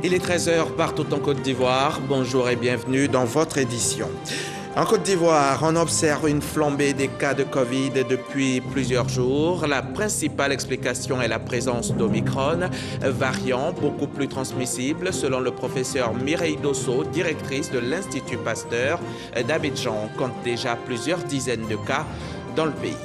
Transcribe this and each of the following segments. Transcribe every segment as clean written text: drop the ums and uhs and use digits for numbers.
Il est 13 h partout en Côte d'Ivoire. Bonjour et bienvenue dans votre édition. En Côte d'Ivoire, on observe une flambée des cas de Covid depuis plusieurs jours. La principale explication est la présence d'Omicron, variant beaucoup plus transmissible selon le professeur Mireille Dosso, directrice de l'Institut Pasteur d'Abidjan. On compte déjà plusieurs dizaines de cas dans le pays.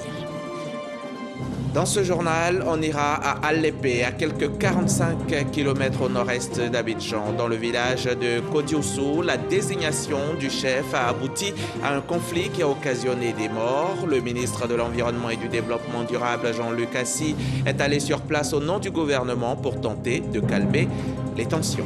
Dans ce journal, on ira à Alépé, à quelques 45 km au nord-est d'Abidjan. Dans le village de Kodiossou, la désignation du chef a abouti à un conflit qui a occasionné des morts. Le ministre de l'Environnement et du Développement durable, Jean-Luc Assis, est allé sur place au nom du gouvernement pour tenter de calmer les tensions.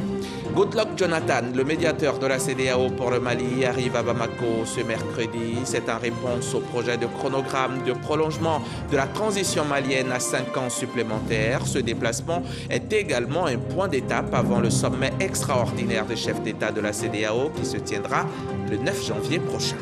Goodluck Jonathan, le médiateur de la CEDEAO pour le Mali, arrive à Bamako ce mercredi. C'est en réponse au projet de chronogramme de prolongement de la transition malienne à 5 ans supplémentaires. Ce déplacement est également un point d'étape avant le sommet extraordinaire des chefs d'État de la CEDEAO qui se tiendra le 9 janvier prochain.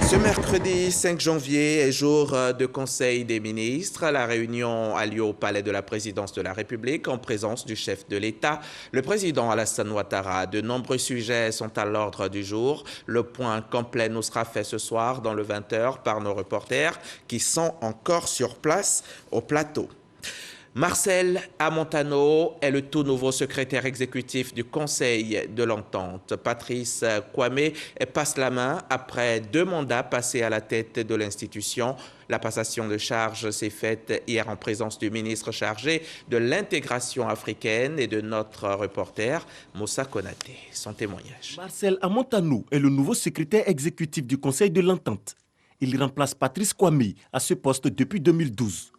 Ce mercredi 5 janvier est jour de Conseil des ministres. La réunion a lieu au Palais de la Présidence de la République en présence du chef de l'État, le président Alassane Ouattara. De nombreux sujets sont à l'ordre du jour. Le point complet nous sera fait ce soir dans le 20 h par nos reporters qui sont encore sur place au plateau. Marcel Amontano est le tout nouveau secrétaire exécutif du Conseil de l'Entente. Patrice Kwame passe la main après 2 mandats passés à la tête de l'institution. La passation de charge s'est faite hier en présence du ministre chargé de l'intégration africaine et de notre reporter Moussa Konaté. Son témoignage. Marcel Amontano est le nouveau secrétaire exécutif du Conseil de l'Entente. Il remplace Patrice Kwame à ce poste depuis 2012.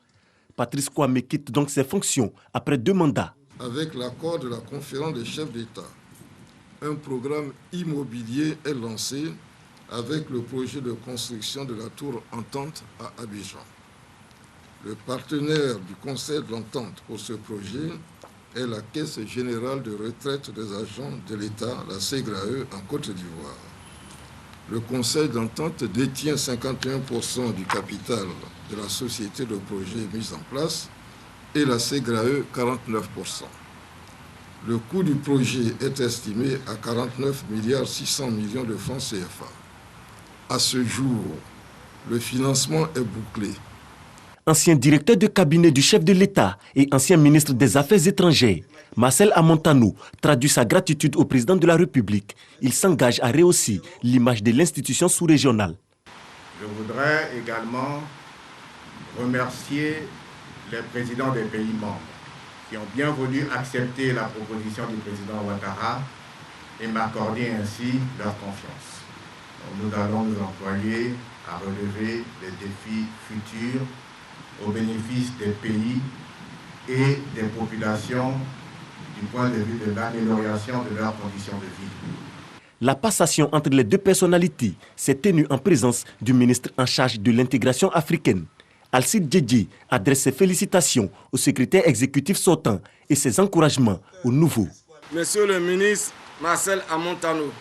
Patrice Kwame quitte donc ses fonctions après 2 mandats. Avec l'accord de la conférence des chefs d'État, un programme immobilier est lancé avec le projet de construction de la tour Entente à Abidjan. Le partenaire du Conseil de l'Entente pour ce projet est la Caisse générale de retraite des agents de l'État, la CGRAE, en Côte d'Ivoire. Le Conseil d'entente détient 51% du capital de la société de projet mise en place et la CGRAE 49%. Le coût du projet est estimé à 49,6 milliards de francs CFA. À ce jour, le financement est bouclé. Ancien directeur de cabinet du chef de l'État et ancien ministre des Affaires étrangères, Marcel Amontano traduit sa gratitude au président de la République. Il s'engage à rehausser l'image de l'institution sous-régionale. Je voudrais également remercier les présidents des pays membres qui ont bien voulu accepter la proposition du président Ouattara et m'accorder ainsi leur confiance. Nous allons nous employer à relever les défis futurs au bénéfice des pays et des populations du point de vue de l'amélioration de leurs conditions de vie. La passation entre les 2 personnalités s'est tenue en présence du ministre en charge de l'intégration africaine. Alcide Djedji adresse ses félicitations au secrétaire exécutif sortant et ses encouragements au nouveau. Monsieur le ministre Marcel Amontano,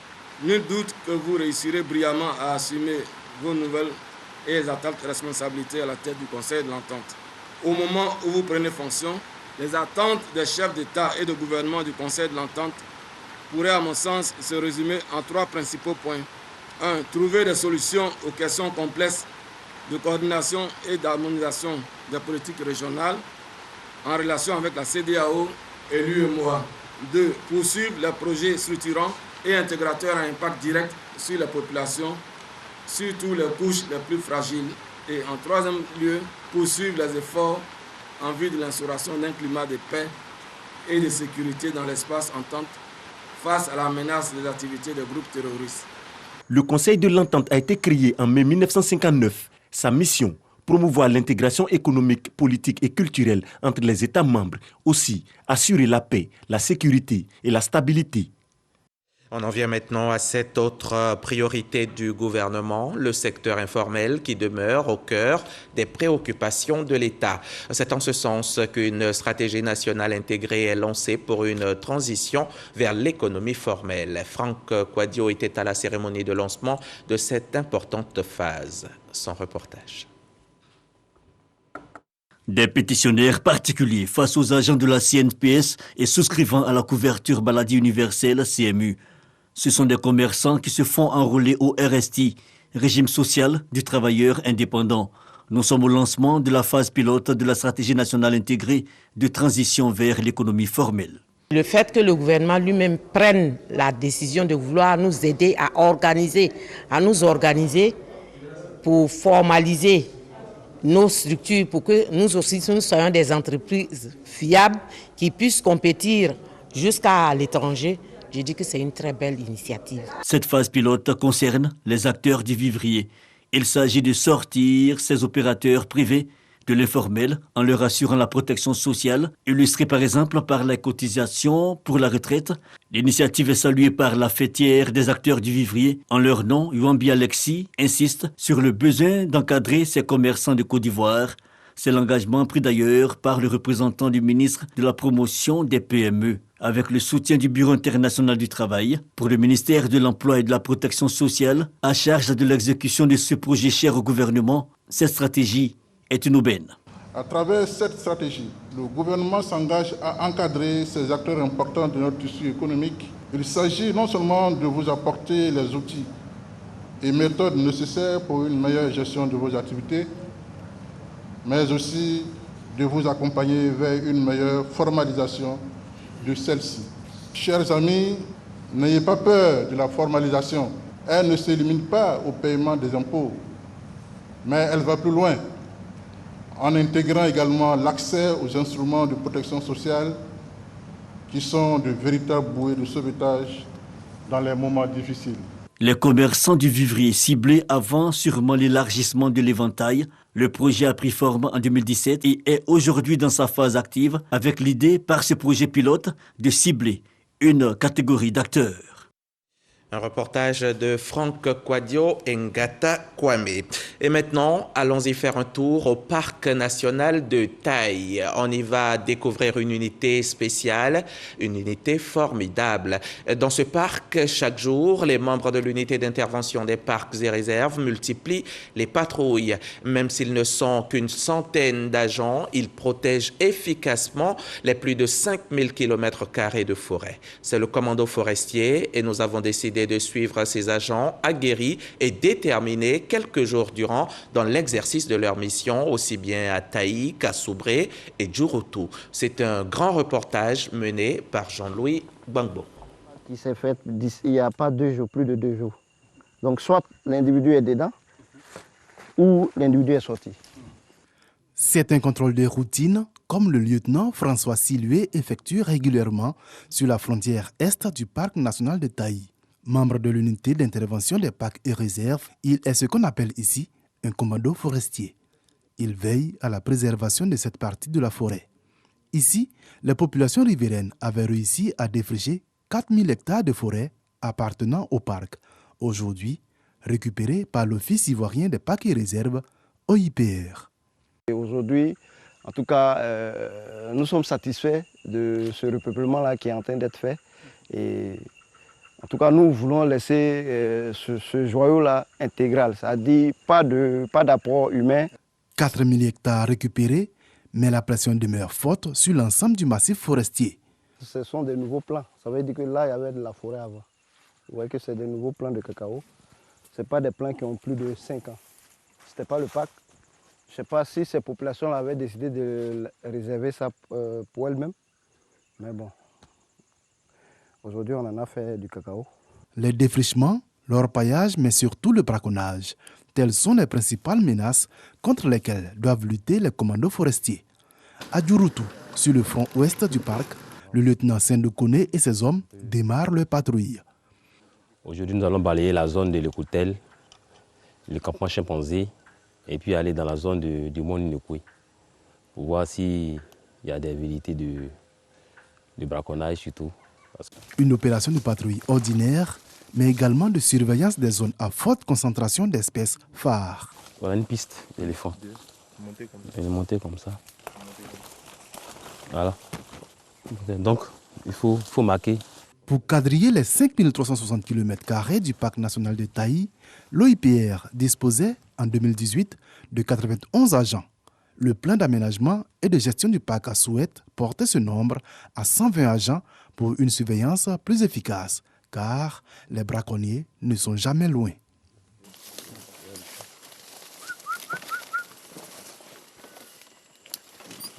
nul doute que vous réussirez brillamment à assumer vos nouvelles et exaltantes responsabilités à la tête du Conseil de l'Entente. Au moment où vous prenez fonction, les attentes des chefs d'État et de gouvernement du Conseil de l'Entente pourraient, à mon sens, se résumer en 3 principaux points. 1. Trouver des solutions aux questions complexes de coordination et d'harmonisation des politiques régionales en relation avec la CEDEAO et l'UEMOA. 2. Poursuivre les projets structurants et intégrateurs à impact direct sur les populations, surtout les couches les plus fragiles. Et en 3e lieu, poursuivre les efforts en vue de l'instauration d'un climat de paix et de sécurité dans l'espace entente face à la menace des activités des groupes terroristes. Le Conseil de l'Entente a été créé en mai 1959. Sa mission, promouvoir l'intégration économique, politique et culturelle entre les États membres. Aussi, assurer la paix, la sécurité et la stabilité. On en vient maintenant à cette autre priorité du gouvernement, le secteur informel qui demeure au cœur des préoccupations de l'État. C'est en ce sens qu'une stratégie nationale intégrée est lancée pour une transition vers l'économie formelle. Franck Quadio était à la cérémonie de lancement de cette importante phase. Son reportage. Des pétitionnaires particuliers face aux agents de la CNPS et souscrivant à la couverture maladie universelle CMU. Ce sont des commerçants qui se font enrôler au RST, régime social du travailleur indépendant. Nous sommes au lancement de la phase pilote de la stratégie nationale intégrée de transition vers l'économie formelle. Le fait que le gouvernement lui-même prenne la décision de vouloir nous aider à nous organiser pour formaliser nos structures, pour que nous aussi nous soyons des entreprises fiables qui puissent compétir jusqu'à l'étranger, je dis que c'est une très belle initiative. Cette phase pilote concerne les acteurs du vivrier. Il s'agit de sortir ces opérateurs privés de l'informel en leur assurant la protection sociale, illustrée par exemple par la cotisation pour la retraite. L'initiative est saluée par la fêtière des acteurs du vivrier. En leur nom, Yuambi Alexis insiste sur le besoin d'encadrer ces commerçants de Côte d'Ivoire. C'est l'engagement pris d'ailleurs par le représentant du ministre de la promotion des PME. Avec le soutien du Bureau international du travail, pour le ministère de l'Emploi et de la Protection sociale, à charge de l'exécution de ce projet cher au gouvernement, cette stratégie est une aubaine. À travers cette stratégie, le gouvernement s'engage à encadrer ces acteurs importants de notre tissu économique. Il s'agit non seulement de vous apporter les outils et méthodes nécessaires pour une meilleure gestion de vos activités, mais aussi de vous accompagner vers une meilleure formalisation de celle-ci. Chers amis, n'ayez pas peur de la formalisation. Elle ne se limite pas au paiement des impôts, mais elle va plus loin, en intégrant également l'accès aux instruments de protection sociale qui sont de véritables bouées de sauvetage dans les moments difficiles. Les commerçants du vivrier ciblés avant sûrement l'élargissement de l'éventail. Le projet a pris forme en 2017 et est aujourd'hui dans sa phase active avec l'idée par ce projet pilote de cibler une catégorie d'acteurs. Un reportage de Franck Quadio et Ngata Kwame. Et maintenant, allons-y faire un tour au Parc national de Taï. On y va découvrir une unité spéciale, une unité formidable. Dans ce parc, chaque jour, les membres de l'unité d'intervention des parcs et réserves multiplient les patrouilles. Même s'ils ne sont qu'une centaine d'agents, ils protègent efficacement les plus de 5000 km² de forêt. C'est le commando forestier et nous avons décidé de suivre ces agents aguerris et déterminés quelques jours durant dans l'exercice de leur mission, aussi bien à Taï qu'à Soubré et Djurutu. C'est un grand reportage mené par Jean-Louis Gbangbo. Qui s'est fait il n'y a pas 2 jours, plus de 2 jours. Donc soit l'individu est dedans ou l'individu est sorti. C'est un contrôle de routine comme le lieutenant François Silué effectue régulièrement sur la frontière est du parc national de Taï. Membre de l'unité d'intervention des parcs et réserves, il est ce qu'on appelle ici un commando forestier. Il veille à la préservation de cette partie de la forêt. Ici, les populations riveraines avaient réussi à défricher 4000 hectares de forêt appartenant au parc, aujourd'hui récupérés par l'Office ivoirien des parcs et réserves, OIPR. Aujourd'hui, en tout cas, nous sommes satisfaits de ce repeuplement-là qui est en train d'être fait. Et en tout cas, nous voulons laisser ce joyau-là intégral, c'est-à-dire pas d'apport humain. 4000 hectares récupérés, mais la pression demeure forte sur l'ensemble du massif forestier. Ce sont des nouveaux plants. Ça veut dire que là, il y avait de la forêt avant. Vous voyez que c'est des nouveaux plants de cacao. Ce pas des plants qui ont plus de 5 ans. Ce n'était pas le parc. Je ne sais pas si ces populations avaient décidé de réserver ça pour elles-mêmes. Mais bon, aujourd'hui, on en a fait du cacao. Les défrichements, l'orpaillage, mais surtout le braconnage, telles sont les principales menaces contre lesquelles doivent lutter les commandos forestiers. À Djurutu, sur le front ouest du parc, le lieutenant Sendokone et ses hommes démarrent leur patrouille. Aujourd'hui, nous allons balayer la zone de l'Écoutel, le campement chimpanzé, et puis aller dans la zone du Mont Ninekoué pour voir s'il y a des velléités de braconnage surtout. Une opération de patrouille ordinaire, mais également de surveillance des zones à forte concentration d'espèces phares. Voilà une piste d'éléphant. Elle est montée comme ça. Voilà. Donc, il faut marquer. Pour quadriller les 5360 km² du parc national de Taï, l'OIPR disposait en 2018 de 91 agents. Le plan d'aménagement et de gestion du parc souhaite porter ce nombre à 120 agents pour une surveillance plus efficace, car les braconniers ne sont jamais loin.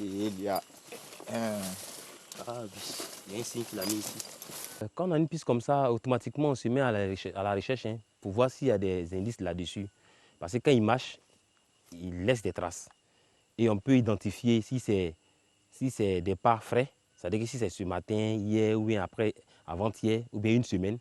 Il y a un signe qu'il a mis ici. Quand on a une piste comme ça, automatiquement on se met à la recherche pour voir s'il y a des indices là-dessus. Parce que quand il marche, il laisse des traces. Et on peut identifier si c'est des pas frais, c'est-à-dire que si c'est ce matin, hier ou bien après, avant-hier ou bien une semaine.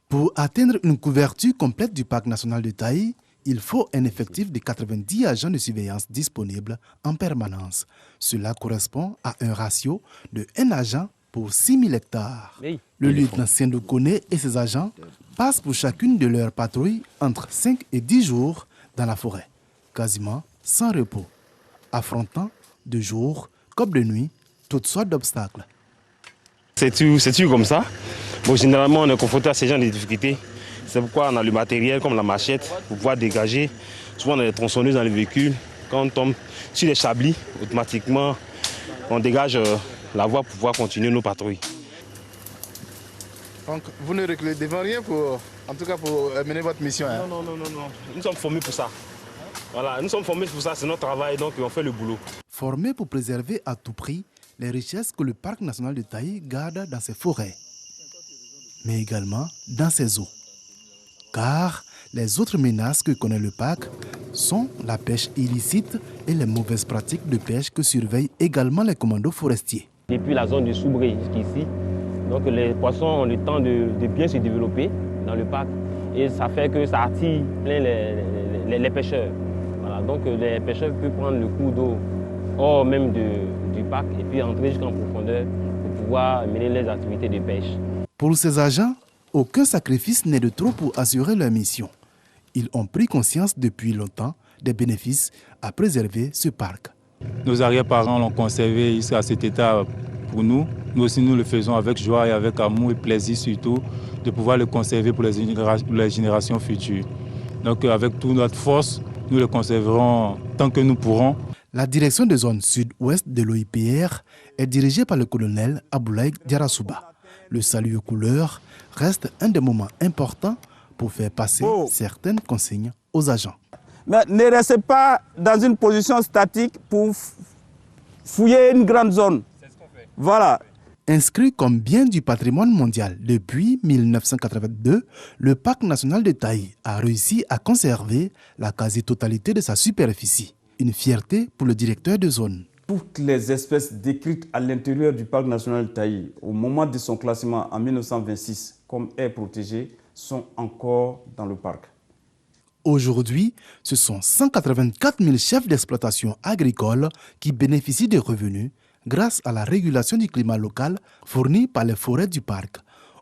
Pour atteindre une couverture complète du parc national de Taï, il faut un effectif de 90 agents de surveillance disponibles en permanence. Cela correspond à un ratio de 1 agent pour 6000 hectares. Le lieutenant Sendo Kone et ses agents passent pour chacune de leurs patrouilles entre 5 et 10 jours dans la forêt, quasiment sans repos, affrontant de jour comme de nuit toutes sortes d'obstacles. C'est tout comme ça. Bon, généralement, on est confronté à ces gens de difficultés. C'est pourquoi on a le matériel comme la machette pour pouvoir dégager. Souvent, on a des tronçonneuses dans les véhicules. Quand on tombe sur les chablis, automatiquement, on dégage la voie pour pouvoir continuer nos patrouilles. Donc, vous ne reculez devant rien pour mener votre mission. Hein? Non. Nous sommes formés pour ça. Voilà, nous sommes formés pour ça, c'est notre travail, donc on fait le boulot. Formés pour préserver à tout prix les richesses que le parc national de Taï garde dans ses forêts, mais également dans ses eaux. Car les autres menaces que connaît le parc sont la pêche illicite et les mauvaises pratiques de pêche que surveillent également les commandos forestiers. Depuis la zone de Soubré jusqu'ici, donc les poissons ont le temps de bien se développer dans le parc et ça fait que ça attire plein les pêcheurs. Voilà, donc les pêcheurs peuvent prendre le cours d'eau hors même du parc et puis entrer jusqu'en profondeur pour pouvoir mener les activités de pêche. Pour ces agents, aucun sacrifice n'est de trop pour assurer leur mission. Ils ont pris conscience depuis longtemps des bénéfices à préserver ce parc. Nos arrière-parents l'ont conservé jusqu'à cet état pour nous. Nous aussi, nous le faisons avec joie et avec amour et plaisir surtout de pouvoir le conserver pour les générations futures. Donc avec toute notre force, nous le conserverons tant que nous pourrons. La direction de zone sud-ouest de l'OIPR est dirigée par le colonel Aboulaye Diarasouba. Le salut aux couleurs reste un des moments importants pour faire passer certaines consignes aux agents. Mais ne restez pas dans une position statique pour fouiller une grande zone. C'est ce qu'on fait. Voilà. Inscrit comme bien du patrimoine mondial depuis 1982, le parc national de Taï a réussi à conserver la quasi-totalité de sa superficie. Une fierté pour le directeur de zone. Toutes les espèces décrites à l'intérieur du parc national de Taï, au moment de son classement en 1926 comme aires protégées, sont encore dans le parc. Aujourd'hui, ce sont 184 000 chefs d'exploitation agricole qui bénéficient des revenus grâce à la régulation du climat local fournie par les forêts du parc.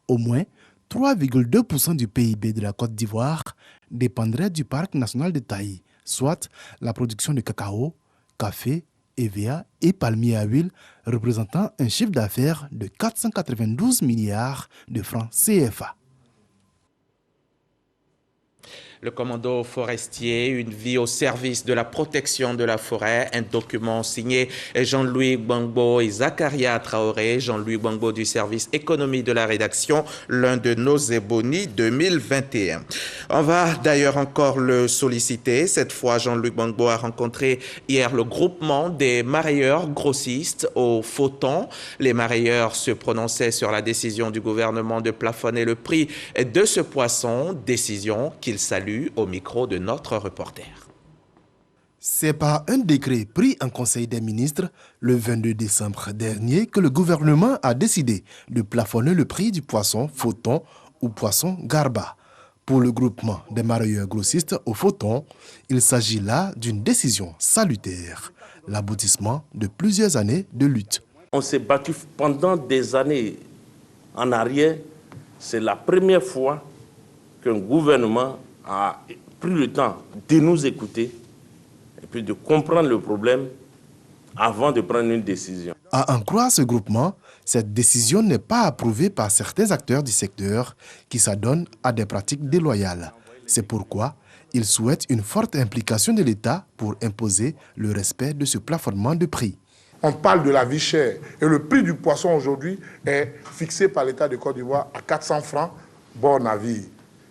Au moins 3,2% du PIB de la Côte d'Ivoire dépendrait du parc national de Taï, soit la production de cacao, café, EVA et palmier à huile, représentant un chiffre d'affaires de 492 milliards de francs CFA. Le commando forestier, une vie au service de la protection de la forêt, un document signé Jean-Louis Gbangbo et Zakaria Traoré, Jean-Louis Gbangbo du service économie de la rédaction, l'un de nos ébonies 2021. On va d'ailleurs encore le solliciter. Cette fois, Jean-Louis Gbangbo a rencontré hier le groupement des marailleurs grossistes au Photon. Les marailleurs se prononçaient sur la décision du gouvernement de plafonner le prix de ce poisson, décision qu'ils saluent au micro de notre reporter. C'est par un décret pris en Conseil des ministres le 22 décembre dernier que le gouvernement a décidé de plafonner le prix du poisson photon ou poisson garba. Pour le groupement des marailleurs grossistes au Photon, il s'agit là d'une décision salutaire, l'aboutissement de plusieurs années de lutte. On s'est battu pendant des années en arrière. C'est la première fois qu'un gouvernement a pris le temps de nous écouter et puis de comprendre le problème avant de prendre une décision. À en croire ce groupement, cette décision n'est pas approuvée par certains acteurs du secteur qui s'adonnent à des pratiques déloyales. C'est pourquoi Il souhaite une forte implication de l'État pour imposer le respect de ce plafonnement de prix. On parle de la vie chère et le prix du poisson aujourd'hui est fixé par l'État de Côte d'Ivoire à 400 francs bord navire.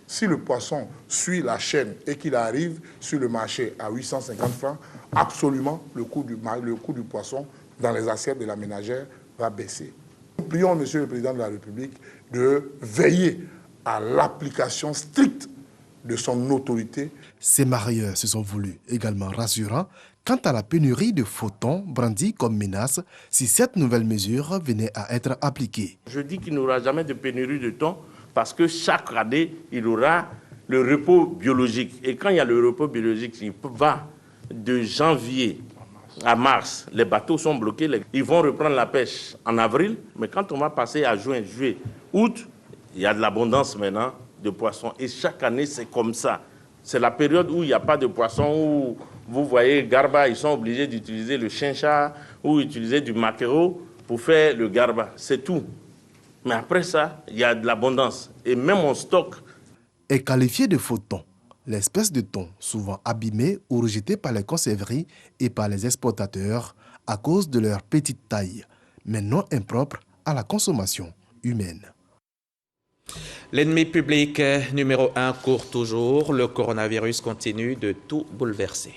Si le poisson suit la chaîne et qu'il arrive sur le marché à 850 francs, absolument le coût du poisson dans les assiettes de la ménagère va baisser. Nous prions Monsieur le Président de la République de veiller à l'application stricte de son autorité. Ces marieurs se sont voulus également rassurants quant à la pénurie de faux thon brandis comme menace si cette nouvelle mesure venait à être appliquée. Je dis qu'il n'y aura jamais de pénurie de thon parce que chaque année, il y aura le repos biologique. Et quand il y a le repos biologique, il va de janvier à mars, les bateaux sont bloqués, ils vont reprendre la pêche en avril, mais quand on va passer à juin, juillet, août, il y a de l'abondance maintenant de poissons. Et chaque année, c'est comme ça. C'est la période où il n'y a pas de poissons, où vous voyez, Garba, ils sont obligés d'utiliser le chincha ou utiliser du maquereau pour faire le Garba. C'est tout. Mais après ça, il y a de l'abondance. Et même on stocke. Est qualifié de faux thon l'espèce de thon souvent abîmée ou rejetée par les conserveries et par les exportateurs à cause de leur petite taille, mais non impropre à la consommation humaine. L'ennemi public numéro 1 court toujours. Le coronavirus continue de tout bouleverser.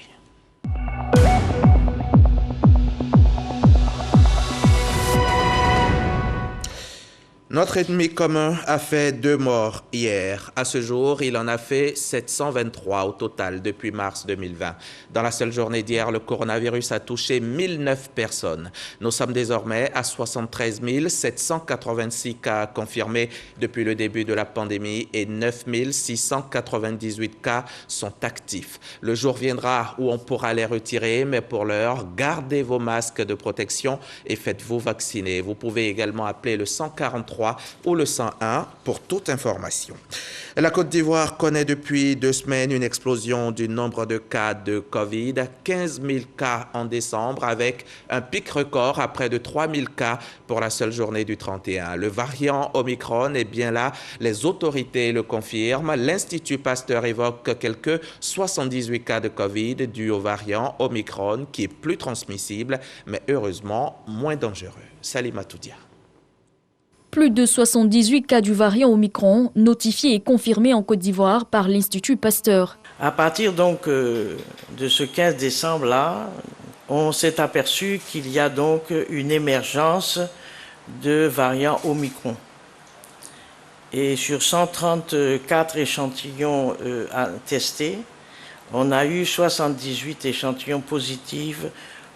Notre ennemi commun a fait 2 morts hier. À ce jour, il en a fait 723 au total depuis mars 2020. Dans la seule journée d'hier, le coronavirus a touché 1009 personnes. Nous sommes désormais à 73 786 cas confirmés depuis le début de la pandémie et 9 698 cas sont actifs. Le jour viendra où on pourra les retirer, mais pour l'heure, gardez vos masques de protection et faites-vous vacciner. Vous pouvez également appeler le 143 ou le 101 pour toute information. La Côte d'Ivoire connaît depuis 2 semaines une explosion du nombre de cas de Covid, 15 000 cas en décembre avec un pic record à près de 3 000 cas pour la seule journée du 31. Le variant Omicron est bien là, les autorités le confirment. L'Institut Pasteur évoque quelques 78 cas de Covid dus au variant Omicron qui est plus transmissible mais heureusement moins dangereux. Salima Toudia. Plus de 78 cas du variant Omicron notifiés et confirmés en Côte d'Ivoire par l'Institut Pasteur. À partir donc de ce 15 décembre-là, on s'est aperçu qu'il y a donc une émergence de variant Omicron. Et sur 134 échantillons testés, on a eu 78 échantillons positifs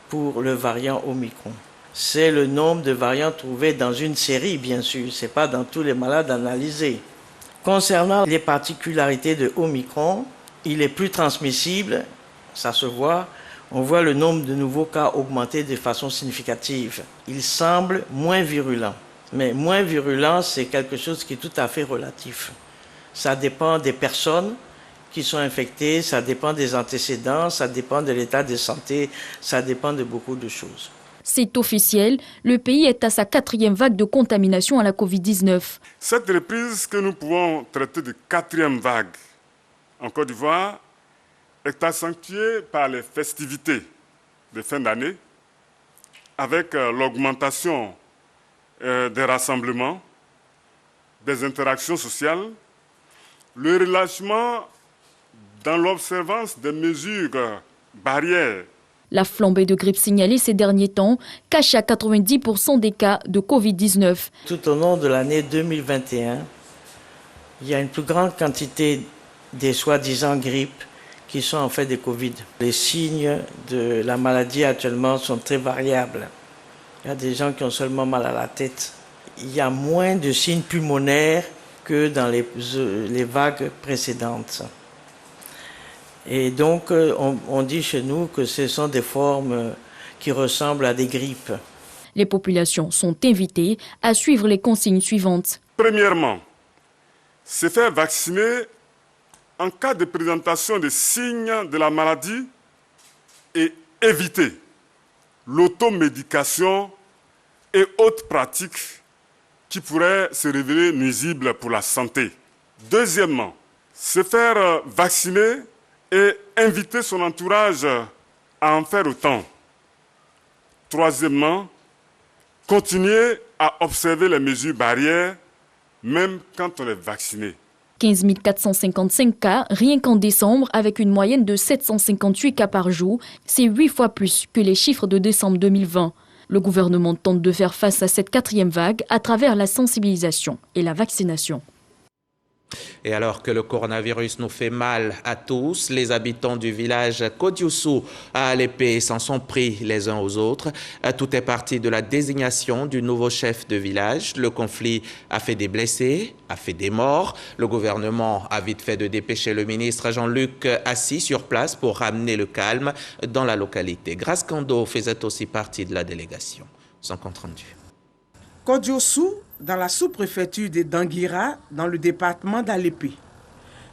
pour le variant Omicron. C'est le nombre de variants trouvés dans une série, bien sûr. Ce n'est pas dans tous les malades analysés. Concernant les particularités de Omicron, il est plus transmissible, ça se voit. On voit le nombre de nouveaux cas augmenter de façon significative. Il semble moins virulent. Mais moins virulent, c'est quelque chose qui est tout à fait relatif. Ça dépend des personnes qui sont infectées, ça dépend des antécédents, ça dépend de l'état de santé, ça dépend de beaucoup de choses. C'est officiel, le pays est à sa 4e vague de contamination à la Covid-19. Cette reprise que nous pouvons traiter de 4e vague en Côte d'Ivoire est accentuée par les festivités de fin d'année, avec l'augmentation des rassemblements, des interactions sociales, le relâchement dans l'observance des mesures barrières. La flambée de grippe signalée ces derniers temps cache à 90% des cas de Covid-19. Tout au long de l'année 2021, il y a une plus grande quantité des soi-disant grippes qui sont en fait des Covid. Les signes de la maladie actuellement sont très variables. Il y a des gens qui ont seulement mal à la tête. Il y a moins de signes pulmonaires que dans les vagues précédentes. Et donc, on dit chez nous que ce sont des formes qui ressemblent à des grippes. Les populations sont invitées à suivre les consignes suivantes. Premièrement, se faire vacciner en cas de présentation des signes de la maladie et éviter l'automédication et autres pratiques qui pourraient se révéler nuisibles pour la santé. Deuxièmement, se faire vacciner et inviter son entourage à en faire autant. Troisièmement, continuer à observer les mesures barrières, même quand on est vacciné. 15 455 cas rien qu'en décembre, avec une moyenne de 758 cas par jour. C'est 8 fois plus que les chiffres de décembre 2020. Le gouvernement tente de faire face à cette 4e vague à travers la sensibilisation et la vaccination. Et alors que le coronavirus nous fait mal à tous, les habitants du village Kodioussou à Alépé s'en sont pris les uns aux autres. Tout est parti de la désignation du nouveau chef de village. Le conflit a fait des blessés, a fait des morts. Le gouvernement a vite fait de dépêcher le ministre Jean-Luc Assis sur place pour ramener le calme dans la localité. Grace Kando faisait aussi partie de la délégation. Son compte rendu. Kodioussou, dans la sous-préfecture de Danguira, dans le département d'Alépé.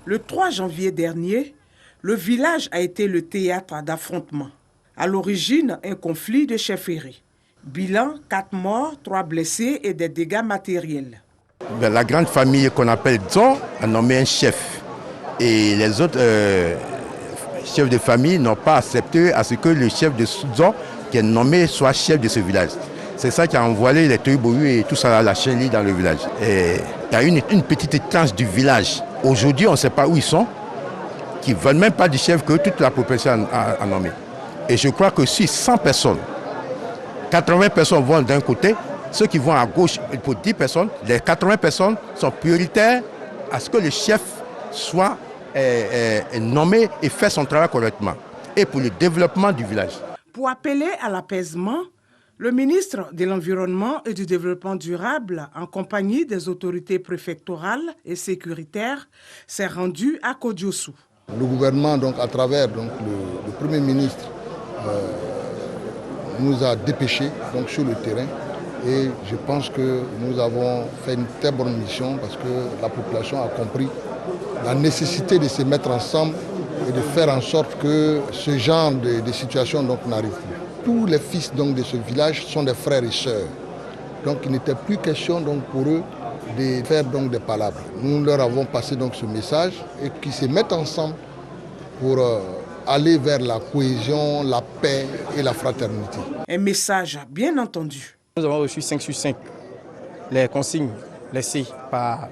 Le 3 janvier dernier, le village a été le théâtre d'affrontements. À l'origine, un conflit de chefferie. Bilan, 4 morts, 3 blessés et des dégâts matériels. La grande famille qu'on appelle Dzon a nommé un chef. Et les autres chefs de famille n'ont pas accepté à ce que le chef de Dzon, qui est nommé, soit chef de ce village. C'est ça qui a envoyé les Toybouyou et tout ça à la chenille dans le village. Et il y a une petite tranche du village. Aujourd'hui, on ne sait pas où ils sont, qui ne veulent même pas du chef que toute la population a nommé. Et je crois que si 100 personnes, 80 personnes vont d'un côté, ceux qui vont à gauche, pour 10 personnes, les 80 personnes sont prioritaires à ce que le chef soit nommé et fait son travail correctement. Et pour le développement du village. Pour appeler à l'apaisement, le ministre de l'Environnement et du Développement durable, en compagnie des autorités préfectorales et sécuritaires, s'est rendu à Kodioussou. Le gouvernement, donc, à travers le Premier ministre, nous a dépêchés donc, sur le terrain. Et je pense que nous avons fait une très bonne mission parce que la population a compris la nécessité de se mettre ensemble et de faire en sorte que ce genre de situation n'arrive plus. Tous les fils donc, de ce village sont des frères et sœurs. Donc il n'était plus question donc, pour eux de faire donc, des palabres. Nous leur avons passé donc, ce message et qu'ils se mettent ensemble pour aller vers la cohésion, la paix et la fraternité. Un message bien entendu. Nous avons reçu 5 sur 5 les consignes laissées par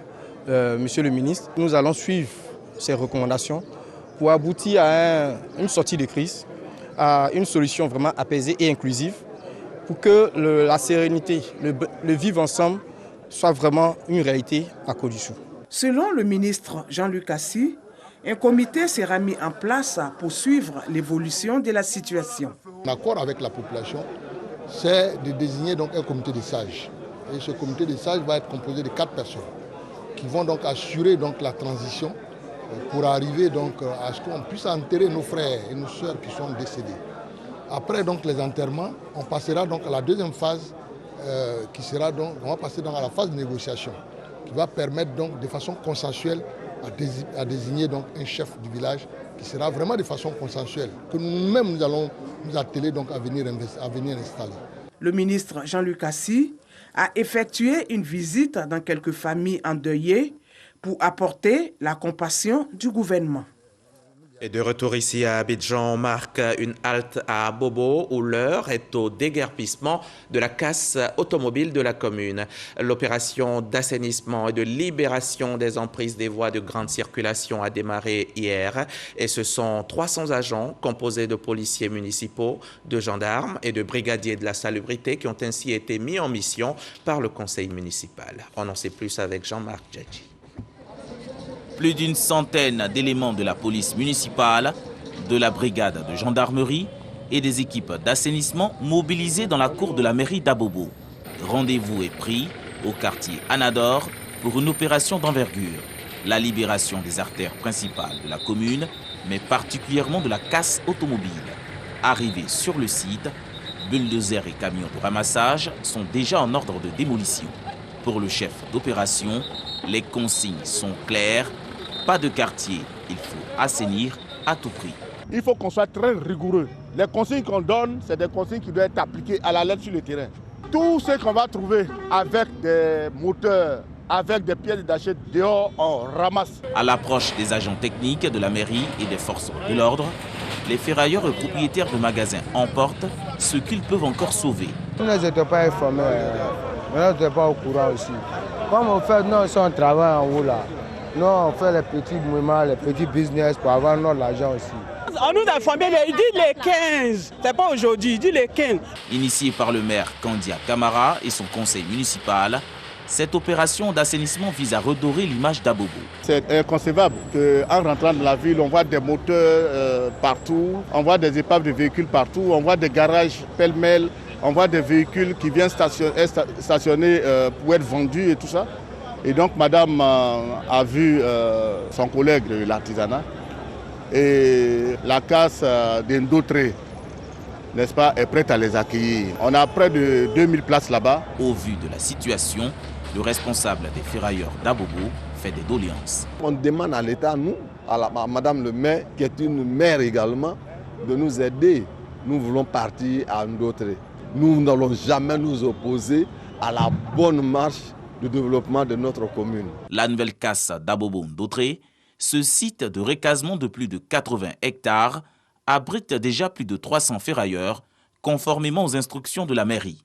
Monsieur le ministre. Nous allons suivre ces recommandations pour aboutir à une sortie de crise, à une solution vraiment apaisée et inclusive pour que la sérénité, le vivre ensemble soit vraiment une réalité à Kodioussou. Selon le ministre Jean-Luc Assis, un comité sera mis en place pour suivre l'évolution de la situation. En accord avec la population, c'est de désigner donc un comité de sages. Et ce comité de sages va être composé de 4 personnes qui vont donc assurer donc la transition pour arriver donc à ce qu'on puisse enterrer nos frères et nos sœurs qui sont décédés. Après donc les enterrements, on passera donc à la deuxième phase qui sera donc, on va passer donc à la phase de négociation qui va permettre donc de façon consensuelle à désigner donc un chef du village qui sera vraiment de façon consensuelle, que nous-mêmes nous allons nous atteler donc à venir installer. Le ministre Jean-Luc Assis a effectué une visite dans quelques familles endeuillées pour apporter la compassion du gouvernement. Et de retour ici à Abidjan, on marque une halte à Bobo où l'heure est au déguerpissement de la casse automobile de la commune. L'opération d'assainissement et de libération des emprises des voies de grande circulation a démarré hier et ce sont 300 agents composés de policiers municipaux, de gendarmes et de brigadiers de la salubrité qui ont ainsi été mis en mission par le conseil municipal. On en sait plus avec Jean-Marc Djadji. Plus d'une centaine d'éléments de la police municipale, de la brigade de gendarmerie et des équipes d'assainissement mobilisées dans la cour de la mairie d'Abobo. Rendez-vous est pris au quartier Anador pour une opération d'envergure. La libération des artères principales de la commune, mais particulièrement de la casse automobile. Arrivés sur le site, bulldozers et camions de ramassage sont déjà en ordre de démolition. Pour le chef d'opération, les consignes sont claires. Pas de quartier, il faut assainir à tout prix. Il faut qu'on soit très rigoureux. Les consignes qu'on donne, c'est des consignes qui doivent être appliquées à la lettre sur le terrain. Tout ce qu'on va trouver avec des moteurs avec des pièces détachées dehors, on ramasse. À l'approche des agents techniques de la mairie et des forces de l'ordre, les ferrailleurs et propriétaires de magasins emportent ce qu'ils peuvent encore sauver. Nous n'étions pas informés, nous n'étions pas au courant aussi. Comme on fait, nous on travaille en haut là. Nous on fait les petits mouvements, les petits business pour avoir notre argent aussi. On nous a informé, il dit les 15, c'est pas aujourd'hui, il dit les 15. Initié par le maire Kandia Camara et son conseil municipal, cette opération d'assainissement vise à redorer l'image d'Abobo. C'est inconcevable qu'en rentrant dans la ville, on voit des moteurs partout, on voit des épaves de véhicules partout, on voit des garages pêle-mêle, on voit des véhicules qui viennent stationner pour être vendus et tout ça. Et donc madame a vu son collègue de l'artisanat et la casse d'Indotré, n'est-ce pas, est prête à les accueillir. On a près de 2000 places là-bas. Au vu de la situation, le responsable des ferrailleurs d'Abobo fait des doléances. On demande à l'État, nous, à madame le maire, qui est une maire également, de nous aider. Nous voulons partir à Ndotré. Nous n'allons jamais nous opposer à la bonne marche du développement de notre commune. La nouvelle casse d'Abobo Ndotré, ce site de recasement de plus de 80 hectares, abrite déjà plus de 300 ferrailleurs, conformément aux instructions de la mairie.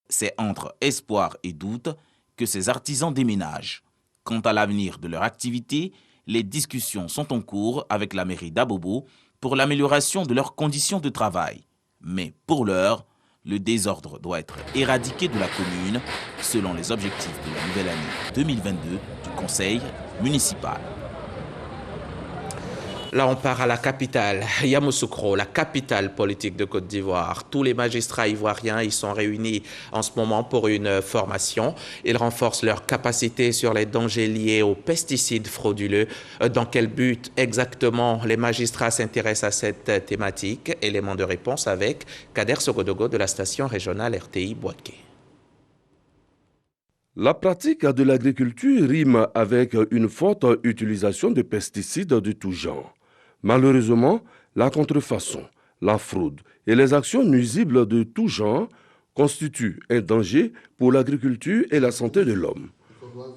C'est entre espoir et doute que ces artisans déménagent. Quant à l'avenir de leur activité, les discussions sont en cours avec la mairie d'Abobo pour l'amélioration de leurs conditions de travail. Mais pour l'heure, le désordre doit être éradiqué de la commune selon les objectifs de la nouvelle année 2022 du conseil municipal. Là, on part à la capitale, Yamoussoukro, la capitale politique de Côte d'Ivoire. Tous les magistrats ivoiriens y sont réunis en ce moment pour une formation. Ils renforcent leur capacité sur les dangers liés aux pesticides frauduleux. Dans quel but exactement les magistrats s'intéressent à cette thématique? Élément de réponse avec Kader Sogodogo de la station régionale RTI Boaké. La pratique de l'agriculture rime avec une forte utilisation de pesticides de tout genre. Malheureusement, la contrefaçon, la fraude et les actions nuisibles de tout genre constituent un danger pour l'agriculture et la santé de l'homme.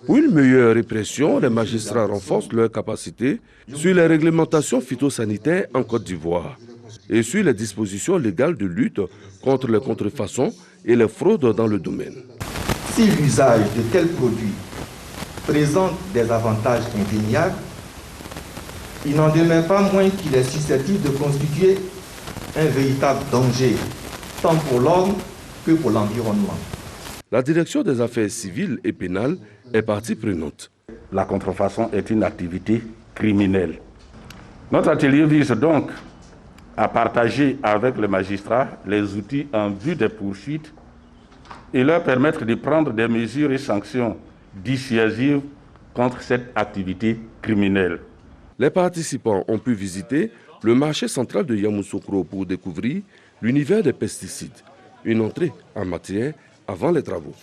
Pour une meilleure répression, les magistrats renforcent leurs capacités sur les réglementations phytosanitaires en Côte d'Ivoire et sur les dispositions légales de lutte contre les contrefaçons et les fraudes dans le domaine. Si l'usage de tels produits présente des avantages indéniables, il n'en demeure pas moins qu'il est susceptible de constituer un véritable danger, tant pour l'homme que pour l'environnement. La direction des affaires civiles et pénales est partie prenante. La contrefaçon est une activité criminelle. Notre atelier vise donc à partager avec les magistrats les outils en vue des poursuites et leur permettre de prendre des mesures et sanctions dissuasives contre cette activité criminelle. Les participants ont pu visiter le marché central de Yamoussoukro pour découvrir l'univers des pesticides, une entrée en matière avant les travaux.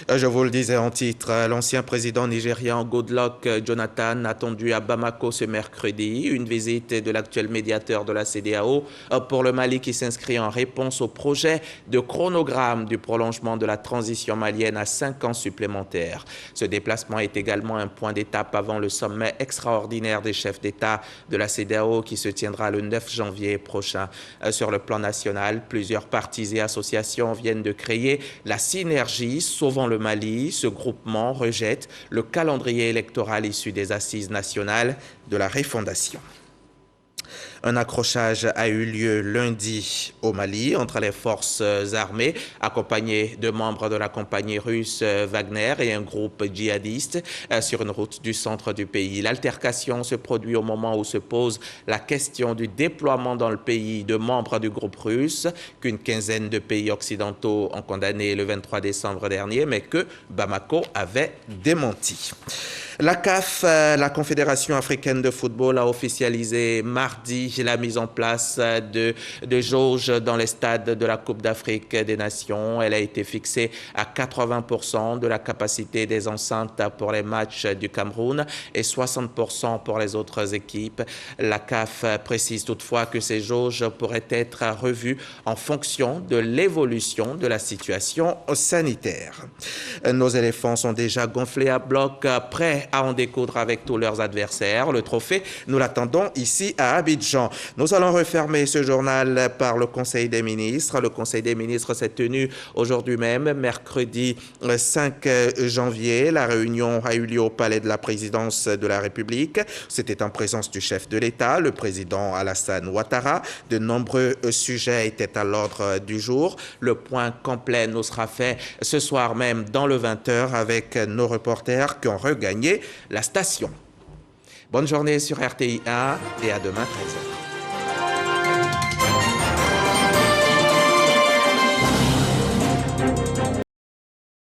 Je vous le disais en titre, l'ancien président nigérian Goodluck Jonathan attendu à Bamako ce mercredi. Une visite de l'actuel médiateur de la CEDEAO pour le Mali qui s'inscrit en réponse au projet de chronogramme du prolongement de la transition malienne à 5 ans supplémentaires. Ce déplacement est également un point d'étape avant le sommet extraordinaire des chefs d'État de la CEDEAO qui se tiendra le 9 janvier prochain. Sur le plan national, plusieurs partis et associations viennent de créer la synergie Sauvons le Mali. Ce groupement rejette le calendrier électoral issu des assises nationales de la refondation. Un accrochage a eu lieu lundi au Mali entre les forces armées accompagnées de membres de la compagnie russe Wagner et un groupe djihadiste sur une route du centre du pays. L'altercation se produit au moment où se pose la question du déploiement dans le pays de membres du groupe russe qu'une quinzaine de pays occidentaux ont condamné le 23 décembre dernier, mais que Bamako avait démenti. La CAF, la Confédération africaine de football, a officialisé mardi aussi la mise en place de jauges dans les stades de la Coupe d'Afrique des Nations. Elle a été fixée à 80% de la capacité des enceintes pour les matchs du Cameroun et 60% pour les autres équipes. La CAF précise toutefois que ces jauges pourraient être revues en fonction de l'évolution de la situation sanitaire. Nos éléphants sont déjà gonflés à bloc, prêts à en découdre avec tous leurs adversaires. Le trophée, nous l'attendons ici à Abidjan. Nous allons refermer ce journal par le Conseil des ministres. Le Conseil des ministres s'est tenu aujourd'hui même, mercredi 5 janvier. La réunion a eu lieu au Palais de la Présidence de la République. C'était en présence du chef de l'État, le président Alassane Ouattara. De nombreux sujets étaient à l'ordre du jour. Le point complet nous sera fait ce soir même dans le 20h avec nos reporters qui ont regagné la station. Bonne journée sur RTI 1 et à demain 13h.